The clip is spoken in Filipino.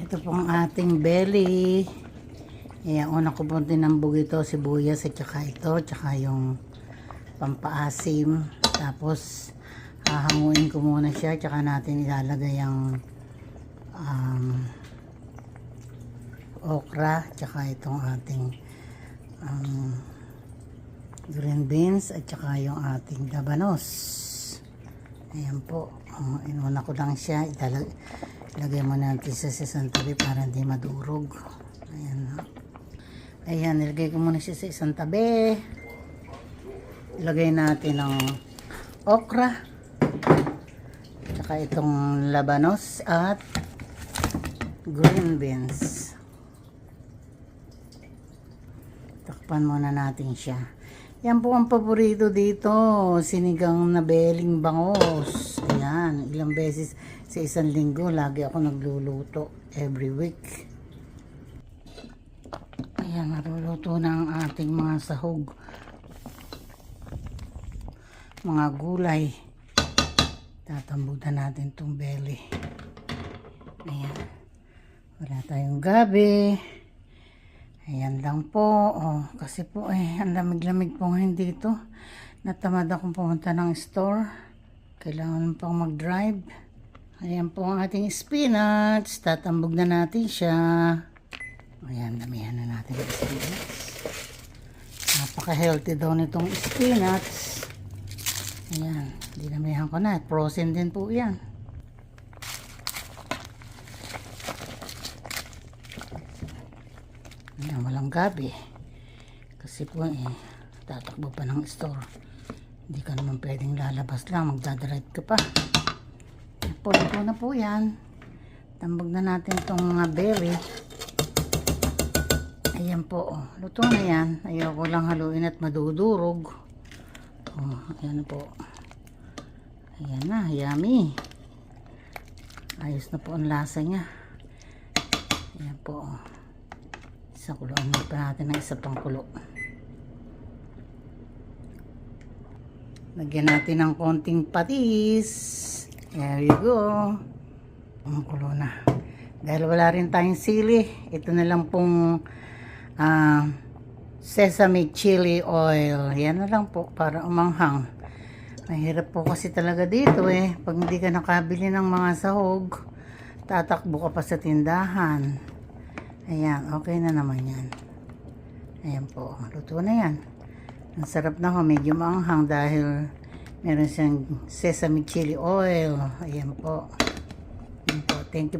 Ito po ang ating belly. Ayan, una ko po tinambog ito, sibuyas at saka ito, tsaka yung pampaasim. Tapos, hahanguin ko muna siya, tsaka natin ilalagay ang okra, tsaka itong ating green beans, at tsaka yung ating labanos. Ayan po. Inuna ko lang siya. Ilagay mo natin sa isang tabi para hindi madurog. Ayan. Ayan, nilagay ko muna siya sa isang tabi. Ilagay natin ang okra. Tsaka itong labanos at green beans. Takpan muna natin siya. Yan po ang paborito dito, sinigang na beling bangos. Ayan, ilang beses sa isang linggo, lagi ako nagluluto, every week. Ayan, maruluto na ang ating mga sahog. Mga gulay. Tatambog na natin itong belly. Ayan, wala tayong gabi. Ayan lang po. Oh, kasi po ang lamig-lamig po ngayon dito. Natamad akong pumunta ng store. Kailangan pang mag-drive. Ayan po ang ating spinach. Tatambog na natin siya. Ayan, damihan na natin ang spinach. Napaka-healthy daw nitong spinach. Ayan, dinamihan ko na. Frozen din po yan. Ayan, walang gabi. Kasi po tatakbo pa ng store. Hindi ka naman pwedeng lalabas lang. Magdadrive ka pa. Luto na po yan. Tambog na natin itong mga berry. Ayan po. Oh. Luto na yan. Ayoko lang haluin at madudurog. Oh, ayan po. Ayan na. Yummy. Ayos na po ang lasa niya. Ayan po. Isa kuloan pa natin ng isa pang kulo. Lagyan natin ng konting patis. There you go. Ang kulo na. Dahil wala rin tayong sili, ito na lang pong sesame chili oil. Yan na lang po para umanghang. Mahirap po kasi talaga dito pag hindi ka nakabili ng mga sahog, tatakbo ka pa sa tindahan. Ayan, okay na naman yan. Ayan po, luto na yan. Ang sarap na ho, medyo maanghang dahil meron siyang sesame chili oil. Ayan po. Ayan po. Thank you po.